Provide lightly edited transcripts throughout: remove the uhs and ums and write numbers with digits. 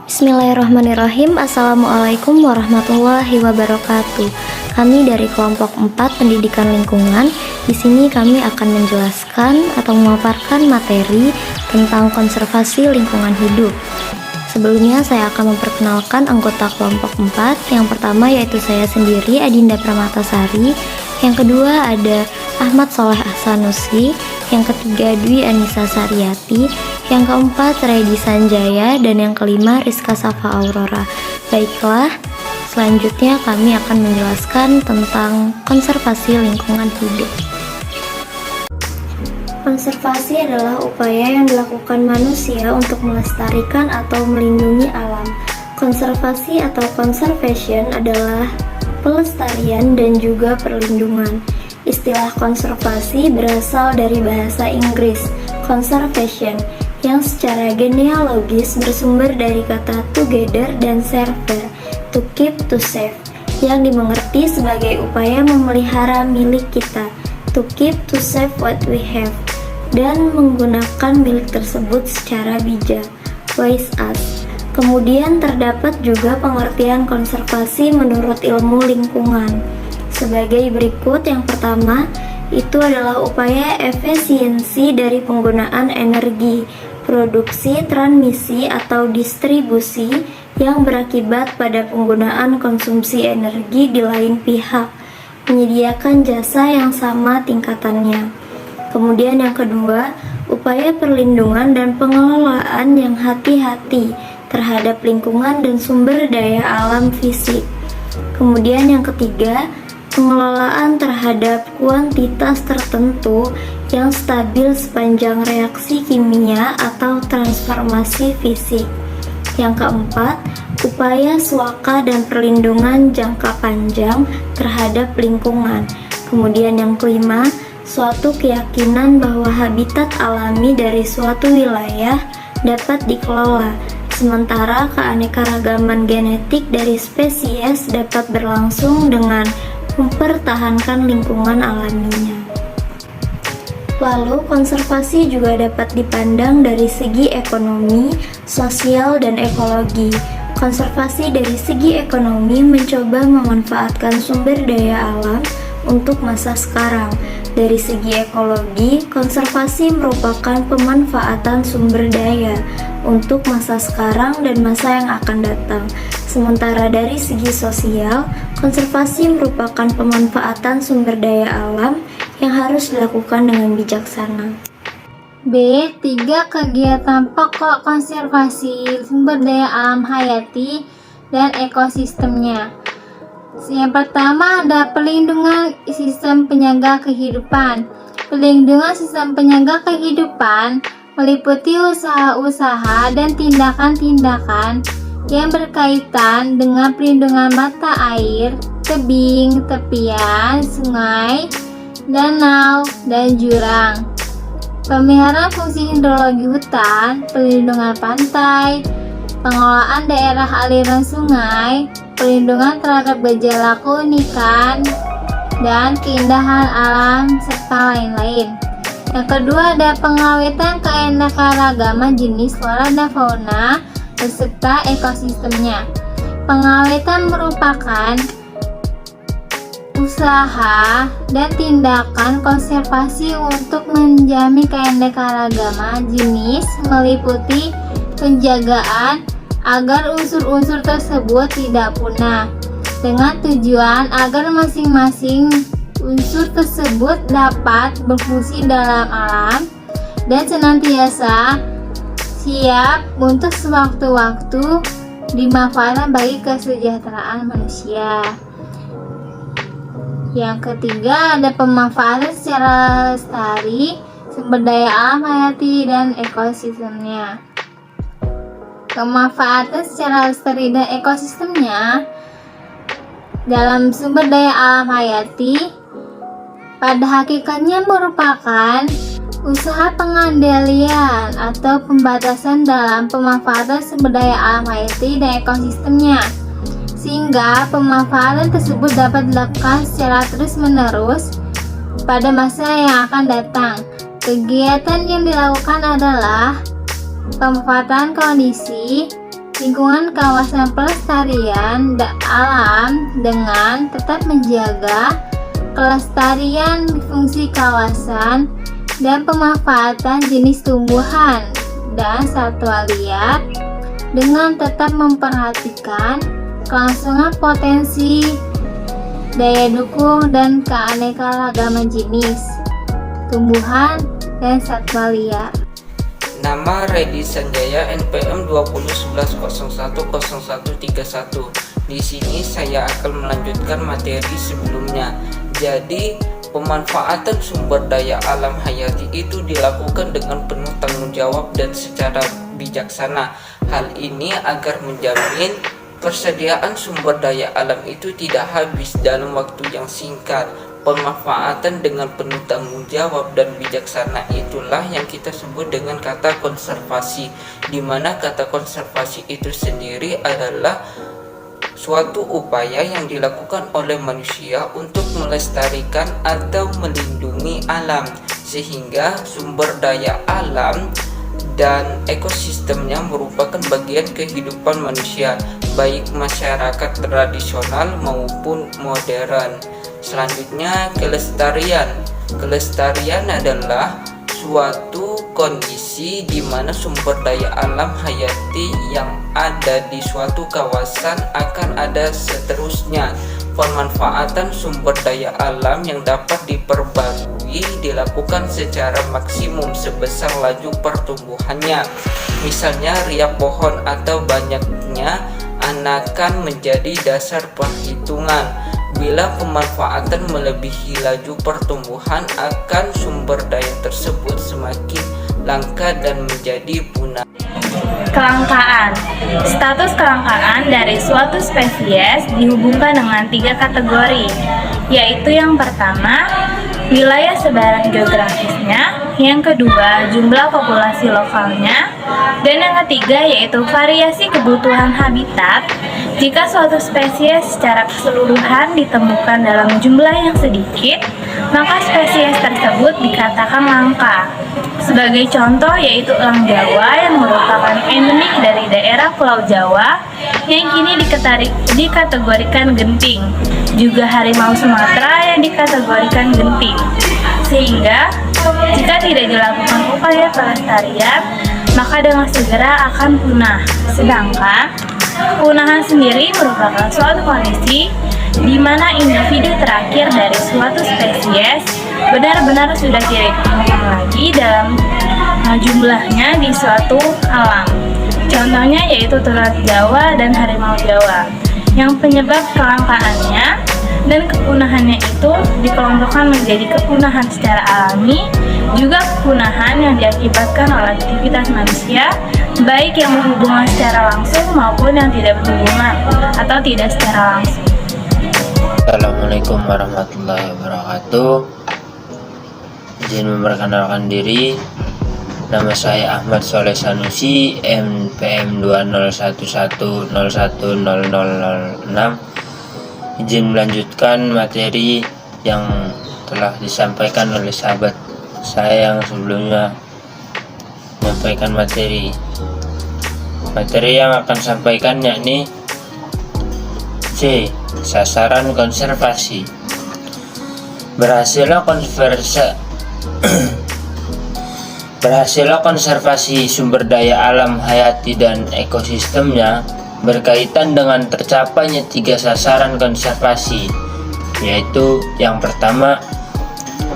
Bismillahirrahmanirrahim. Assalamualaikum warahmatullahi wabarakatuh. Kami dari kelompok 4 Pendidikan Lingkungan. Di sini kami akan menjelaskan atau memaparkan materi tentang konservasi lingkungan hidup. Sebelumnya saya akan memperkenalkan anggota kelompok 4. Yang pertama yaitu saya sendiri, Adinda Pramatasari. Yang kedua ada Ahmad Soleh Ahsanusi. Yang ketiga Dwi Anissa Sariyati. Yang keempat Redi Sanjaya. Dan yang kelima Rizka Safa Aurora. Baiklah, selanjutnya kami akan menjelaskan tentang konservasi lingkungan hidup. Konservasi adalah upaya yang dilakukan manusia untuk melestarikan atau melindungi alam. Konservasi atau conservation adalah pelestarian dan juga perlindungan. Istilah konservasi berasal dari bahasa Inggris conservation, yang secara genealogis bersumber dari kata together dan serve, to keep, to save, yang dimengerti sebagai upaya memelihara milik kita, to keep, to save what we have, dan menggunakan milik tersebut secara bijak, wise as. Kemudian terdapat juga pengertian konservasi menurut ilmu lingkungan sebagai berikut. Yang pertama, itu adalah upaya efisiensi dari penggunaan energi, produksi, transmisi, atau distribusi yang berakibat pada penggunaan konsumsi energi di lain pihak, menyediakan jasa yang sama tingkatannya. Kemudian yang kedua, upaya perlindungan dan pengelolaan yang hati-hati terhadap lingkungan dan sumber daya alam fisik. Kemudian yang ketiga, pengelolaan terhadap kuantitas tertentu yang stabil sepanjang reaksi kimia atau transformasi fisik. Yang keempat, upaya swaka dan perlindungan jangka panjang terhadap lingkungan. Kemudian yang kelima, suatu keyakinan bahwa habitat alami dari suatu wilayah dapat dikelola, sementara keanekaragaman genetik dari spesies dapat berlangsung dengan mempertahankan lingkungan alaminya. Lalu, konservasi juga dapat dipandang dari segi ekonomi, sosial, dan ekologi. Konservasi dari segi ekonomi mencoba memanfaatkan sumber daya alam untuk masa sekarang. Dari segi ekologi, konservasi merupakan pemanfaatan sumber daya untuk masa sekarang dan masa yang akan datang. Sementara dari segi sosial, konservasi merupakan pemanfaatan sumber daya alam yang harus dilakukan dengan bijaksana. B. 3 kegiatan pokok konservasi sumber daya alam hayati dan ekosistemnya. Yang pertama ada pelindungan sistem penjaga kehidupan. Pelindungan sistem penjaga kehidupan meliputi usaha-usaha dan tindakan-tindakan yang berkaitan dengan perlindungan mata air, tebing, tepian, sungai, danau, dan jurang. Pemeliharaan fungsi hidrologi hutan, perlindungan pantai, pengelolaan daerah aliran sungai, perlindungan terhadap gejala keunikan dan keindahan alam, serta lain-lain. Yang kedua ada pengawetan keanekaragaman jenis flora dan fauna beserta ekosistemnya. Pengawetan merupakan usaha dan tindakan konservasi untuk menjamin keanekaragaman jenis, meliputi penjagaan agar unsur-unsur tersebut tidak punah, dengan tujuan agar masing-masing unsur tersebut dapat berfungsi dalam alam dan senantiasa siap untuk sewaktu-waktu dimanfaatkan bagi kesejahteraan manusia. Yang ketiga ada pemanfaatan secara lestari sumber daya alam hayati dan ekosistemnya. Pemanfaatan secara lestari dan ekosistemnya dalam sumber daya alam hayati pada hakikatnya merupakan usaha pengendalian atau pembatasan dalam pemanfaatan sumber daya alam hayati dan ekosistemnya, sehingga pemanfaatan tersebut dapat dilakukan secara terus-menerus pada masa yang akan datang. Kegiatan yang dilakukan adalah pemanfaatan kondisi lingkungan kawasan pelestarian alam dengan tetap menjaga kelestarian fungsi kawasan dan pemanfaatan jenis tumbuhan dan satwa liar dengan tetap memperhatikan kelangsungan potensi, daya dukung, dan keanekaragaman jenis tumbuhan dan satwa liar. Nama Redi Sanjaya, NPM 2011010131. Di sini saya akan melanjutkan materi sebelumnya. Jadi, pemanfaatan sumber daya alam hayati itu dilakukan dengan penuh tanggung jawab dan secara bijaksana. Hal ini agar menjamin persediaan sumber daya alam itu tidak habis dalam waktu yang singkat. Pemanfaatan dengan penuh tanggung jawab dan bijaksana itulah yang kita sebut dengan kata konservasi, di mana kata konservasi itu sendiri adalah suatu upaya yang dilakukan oleh manusia untuk melestarikan atau melindungi alam, sehingga sumber daya alam dan ekosistemnya merupakan bagian kehidupan manusia, baik masyarakat tradisional maupun modern. Selanjutnya, kelestarian. Kelestarian adalah suatu kondisi di mana sumber daya alam hayati yang ada di suatu kawasan akan ada seterusnya. Pemanfaatan sumber daya alam yang dapat diperbarui dilakukan secara maksimum sebesar laju pertumbuhannya. Misalnya, riak pohon atau banyaknya anakan menjadi dasar perhitungan. Bila pemanfaatan melebihi laju pertumbuhan, akan sumber daya tersebut semakin langka dan menjadi punah. Kelangkaan. Status kelangkaan dari suatu spesies dihubungkan dengan 3 kategori, yaitu yang pertama, wilayah sebaran geografisnya, yang kedua, jumlah populasi lokalnya, dan yang ketiga yaitu variasi kebutuhan habitat. Jika suatu spesies secara keseluruhan ditemukan dalam jumlah yang sedikit, maka spesies tersebut dikatakan langka. Sebagai contoh yaitu elang Jawa yang merupakan endemik dari daerah Pulau Jawa yang kini dikategorikan genting. Juga harimau Sumatera yang dikategorikan genting. Sehingga jika tidak dilakukan upaya pelestarian, maka dengan segera akan punah. Sedangkan punahan sendiri merupakan suatu kondisi di mana individu terakhir dari suatu spesies benar-benar sudah tidak ditemukan lagi dalam jumlahnya di suatu alam. Contohnya yaitu tular Jawa dan harimau Jawa, yang penyebab kelangkaannya dan kepunahannya itu dikelompokkan menjadi kepunahan secara alami, juga kepunahan yang diakibatkan oleh aktivitas manusia, baik yang berhubungan secara langsung maupun yang tidak berhubungan atau tidak secara langsung. Assalamualaikum warahmatullahi wabarakatuh. Izin memperkenalkan diri. Nama saya Ahmad Soleh Sanusi, NPM 201101100006. Izin melanjutkan materi yang telah disampaikan oleh sahabat saya yang sebelumnya menyampaikan materi yang akan sampaikan, yakni C. Sasaran konservasi. Berhasilnya konservasi sumber daya alam hayati dan ekosistemnya berkaitan dengan tercapainya 3 sasaran konservasi, yaitu yang pertama,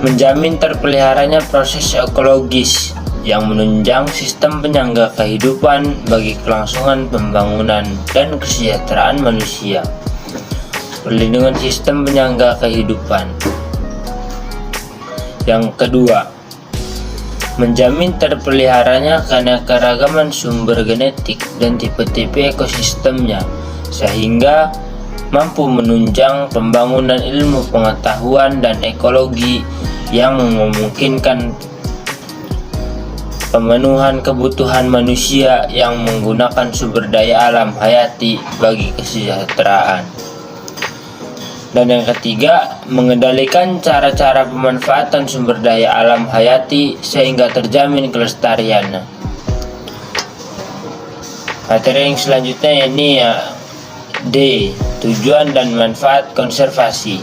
menjamin terpeliharanya proses ekologis yang menunjang sistem penyangga kehidupan bagi kelangsungan pembangunan dan kesejahteraan manusia. Perlindungan sistem penyangga kehidupan. Yang kedua, menjamin terpeliharanya keanekaragaman sumber genetik dan tipe-tipe ekosistemnya, sehingga mampu menunjang pembangunan ilmu pengetahuan dan ekologi yang memungkinkan pemenuhan kebutuhan manusia yang menggunakan sumber daya alam hayati bagi kesejahteraan. Dan yang ketiga, mengendalikan cara-cara pemanfaatan sumber daya alam hayati sehingga terjamin kelestariannya. Materi yang selanjutnya ini ya D. Tujuan dan manfaat konservasi.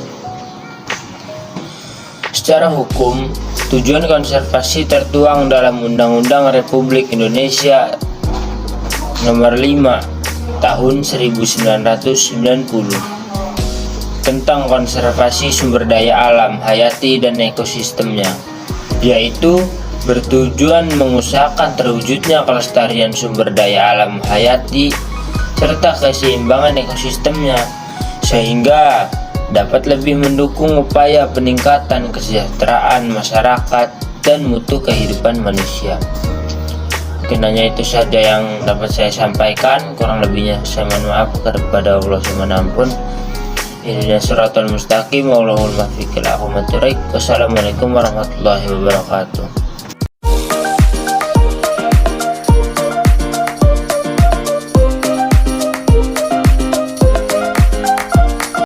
Secara hukum, tujuan konservasi tertuang dalam Undang-Undang Republik Indonesia Nomor 5 Tahun 1990 tentang konservasi sumber daya alam hayati dan ekosistemnya, yaitu bertujuan mengusahakan terwujudnya kelestarian sumber daya alam hayati serta keseimbangan ekosistemnya, sehingga dapat lebih mendukung upaya peningkatan kesejahteraan masyarakat dan mutu kehidupan manusia. Mungkin hanya itu saja yang dapat saya sampaikan, kurang lebihnya saya mohon maaf kepada Allah Subhanahu. Ihdinas siratal mustaqim, wallahul muwaffiq ila aqwamit thoriq. Wassalamualaikum warahmatullahi wabarakatuh.